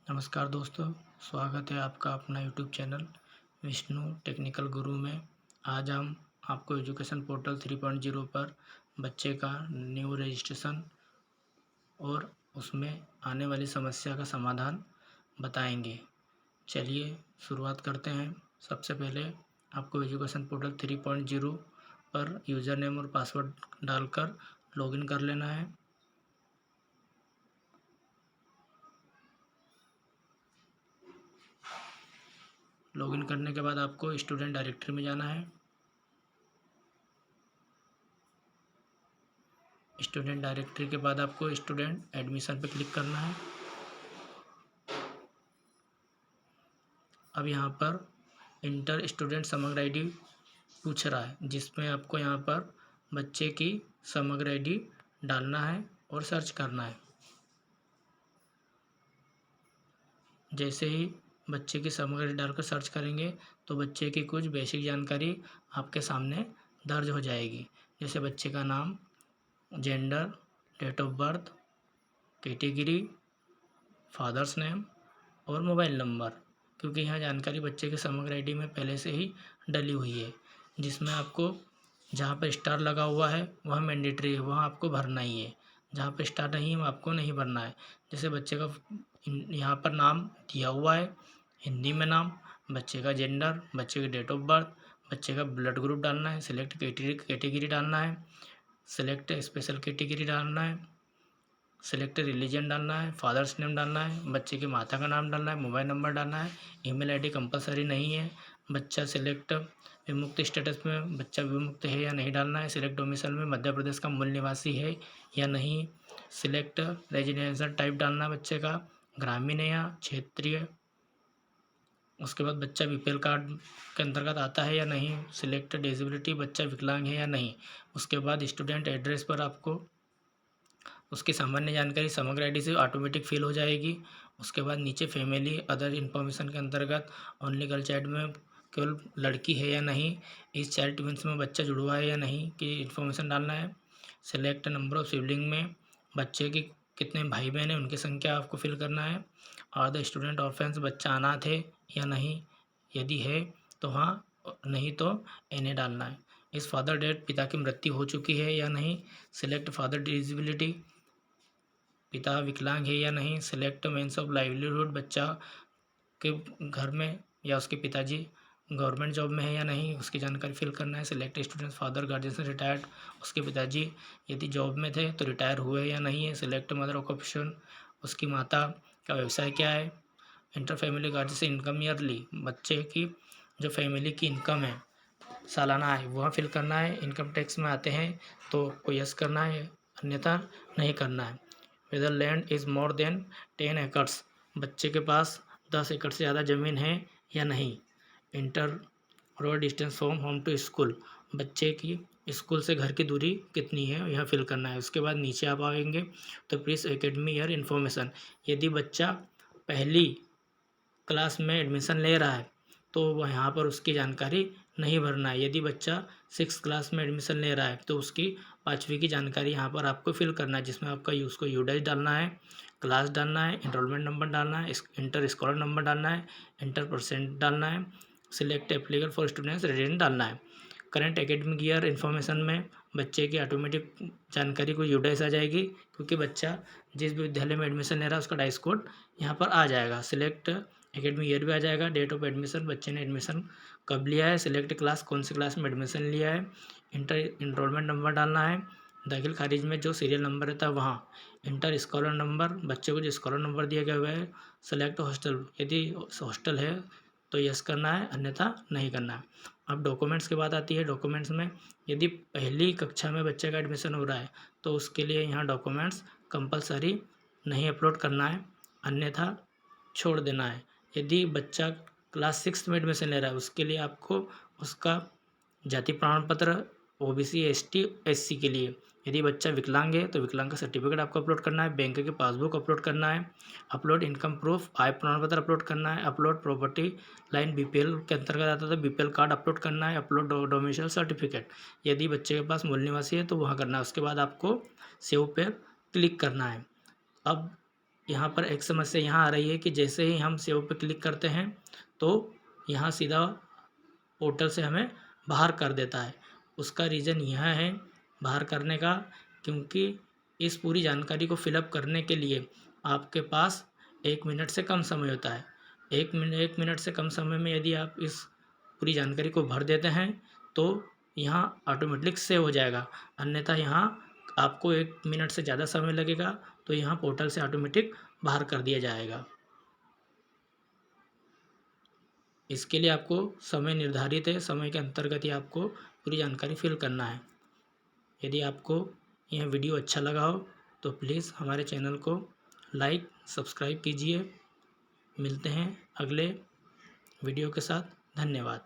नमस्कार दोस्तों, स्वागत है आपका अपना यूट्यूब चैनल विष्णु टेक्निकल गुरु में। आज हम आपको एजुकेशन पोर्टल 3.0 पर बच्चे का न्यू रजिस्ट्रेशन और उसमें आने वाली समस्या का समाधान बताएंगे। चलिए शुरुआत करते हैं। सबसे पहले आपको एजुकेशन पोर्टल 3.0 पर यूज़र नेम और पासवर्ड डालकर लॉगिन कर लेना है। लॉगिन करने के बाद आपको स्टूडेंट डायरेक्टरी में जाना है। स्टूडेंट डायरेक्टरी के बाद आपको स्टूडेंट एडमिशन पर क्लिक करना है। अब यहाँ पर इंटर स्टूडेंट समग्र आईडी पूछ रहा है, जिसमें आपको यहाँ पर बच्चे की समग्र आईडी डालना है और सर्च करना है। जैसे ही बच्चे की समग्र आईडी डालकर सर्च करेंगे तो बच्चे की कुछ बेसिक जानकारी आपके सामने दर्ज हो जाएगी, जैसे बच्चे का नाम, gender, date of birth, category, father's name और मोबाइल नंबर, क्योंकि यहाँ जानकारी बच्चे के समग्र आईडी में पहले से ही डली हुई है, जिसमें आपको जहाँ पर स्टार लगा हुआ है वह मैंडेटरी है, वहाँ आपको भरना ही है। जहाँ पर स्टार नहीं है वहाँ आपको नहीं भरना है। जैसे बच्चे का यहाँ पर नाम दिया हुआ है, हिंदी में नाम, बच्चे का जेंडर, बच्चे की डेट ऑफ बर्थ, बच्चे का ब्लड ग्रुप डालना है, सिलेक्ट कैटेगरी डालना है, सिलेक्ट स्पेशल कैटेगरी डालना है, सेलेक्ट रिलीजन डालना है, फादर्स नेम डालना है, बच्चे की माता का नाम डालना है, मोबाइल नंबर डालना है, ईमेल आईडी कंपलसरी नहीं है, बच्चा सिलेक्ट विमुक्त स्टेटस में बच्चा विमुक्त है या नहीं डालना है, सिलेक्ट डोमिसाइल में मध्य प्रदेश का मूल निवासी है या नहीं, सिलेक्ट रेजिडेंशियल टाइप डालना है बच्चे का, ग्रामीण है या क्षेत्रीय। उसके बाद बच्चा बीपीएल कार्ड के अंतर्गत आता है या नहीं, सिलेक्ट डिसेबिलिटी, बच्चा विकलांग है या नहीं। उसके बाद स्टूडेंट एड्रेस पर आपको उसकी सामान्य जानकारी समग्र आईडी से ऑटोमेटिक फिल हो जाएगी। उसके बाद नीचे फैमिली अदर इन्फॉर्मेशन के अंतर्गत ओनली गर्ल चाइल्ड में केवल लड़की है या नहीं, इस चाइल्ड ट्विंस में बच्चा जुड़वा है या नहीं कि इन्फॉर्मेशन डालना है। सेलेक्ट नंबर ऑफ सिबलिंग में बच्चे की कितने भाई बहन हैं उनकी संख्या आपको फिल करना है। और द स्टूडेंट ऑफेंस, बच्चा अनाथ है या नहीं, यदि है तो हाँ, नहीं तो एने डालना है। इस फादर डेट, पिता की मृत्यु हो चुकी है या नहीं, सिलेक्ट फादर डिसेबिलिटी, पिता विकलांग है या नहीं, सिलेक्ट मीन्स ऑफ लाइवलीहुड, बच्चा के घर में या उसके पिताजी गवर्नमेंट जॉब में है या नहीं, उसकी जानकारी फिल करना है। Select student father guardian retired, उसके पिताजी यदि जॉब में थे तो रिटायर हुए या नहीं है। सिलेक्ट मदर ऑक्यूपेशन, उसकी माता का व्यवसाय क्या है। Inter family guardian income yearly, बच्चे की जो फैमिली की इनकम है सालाना है वह फिल करना है। इनकम टैक्स में आते हैं तो कोई यस करना है, अन्यथा नहीं करना है। Whether land is more than 10 acres, बच्चे के पास 10 एकड़ से ज़्यादा ज़मीन है या नहीं। Enter road distance from home to school, बच्चे की स्कूल से घर की दूरी कितनी है यह फिल करना है। उसके बाद नीचे आप आएंगे तो प्लीज एकेडमी ईयर इन्फॉर्मेशन, यदि बच्चा पहली क्लास में एडमिशन ले रहा है तो वह यहाँ पर उसकी जानकारी नहीं भरना है। यदि बच्चा 6 क्लास में एडमिशन ले रहा है तो उसकी 5वीं की जानकारी यहाँ पर आपको फिल करना है, जिसमें आपका उसको यूडाइज डालना है, क्लास डालना है, एनरोलमेंट नंबर डालना है, इंटर स्कॉलर नंबर डालना है, इंटर परसेंट डालना है, select applicable for students resident डालना है। करंट एकेडमिक ईयर इन्फॉर्मेशन में बच्चे की ऑटोमेटिक जानकारी को यूडाइज आ जाएगी, क्योंकि बच्चा जिस भी विद्यालय में एडमिशन ले रहा है उसका डाइस कोड यहाँ पर आ जाएगा। सिलेक्ट एकेडमिक ईयर भी आ जाएगा, डेट ऑफ एडमिशन, बच्चे ने एडमिशन कब लिया है, सिलेक्ट क्लास, कौन सी क्लास में एडमिशन लिया है, इंटर इनरोलमेंट नंबर डालना है, दाखिल खारिज में जो सीरियल नंबर रहता है वहाँ, इंटर स्कॉलर नंबर, बच्चे को जो स्कॉलर नंबर दिया गया हुआ है, सेलेक्ट हॉस्टल, यदि हॉस्टल है तो यस करना है, अन्यथा नहीं करना है। अब डॉक्यूमेंट्स की बात आती है। डॉक्यूमेंट्स में यदि पहली कक्षा में बच्चे का एडमिशन हो रहा है तो उसके लिए यहाँ डॉक्यूमेंट्स कंपलसरी नहीं अपलोड करना है, अन्यथा छोड़ देना है। यदि बच्चा क्लास 6 में एडमिशन ले रहा है उसके लिए आपको उसका जाति प्रमाण पत्र, ओबीसी एसटी एससी के लिए, यदि बच्चा विकलांग है तो विकलांग का सर्टिफिकेट आपको अपलोड करना है, बैंक की पासबुक अपलोड करना है, अपलोड इनकम प्रूफ, आय प्रमाण पत्र अपलोड करना है, अपलोड प्रॉपर्टी लाइन बीपीएल के अंतर्गत आता है बीपीएल कार्ड अपलोड करना है, अपलोड डोमिसाइल सर्टिफिकेट, यदि बच्चे के पास मूल निवासी है तो वहाँ करना है। उसके बाद आपको सेव पर क्लिक करना है। अब यहाँ पर एक समस्या यहाँ आ रही है कि जैसे ही हम सेव पे क्लिक करते हैं तो यहाँ सीधा पोर्टल से हमें बाहर कर देता है। उसका रीज़न यह है बाहर करने का, क्योंकि इस पूरी जानकारी को फिलअप करने के लिए आपके पास 1 मिनट से कम समय होता है। 1 मिनट से कम समय में यदि आप इस पूरी जानकारी को भर देते हैं तो यहाँ ऑटोमेटिक सेव हो जाएगा। अन्यथा यहाँ आपको 1 मिनट से ज़्यादा समय लगेगा तो यहाँ पोर्टल से ऑटोमेटिक बाहर कर दिया जाएगा। इसके लिए आपको समय निर्धारित है, समय के अंतर्गत ही आपको पूरी जानकारी फिल करना है। यदि आपको यह वीडियो अच्छा लगा हो तो प्लीज़ हमारे चैनल को लाइक सब्सक्राइब कीजिए। मिलते हैं अगले वीडियो के साथ। धन्यवाद।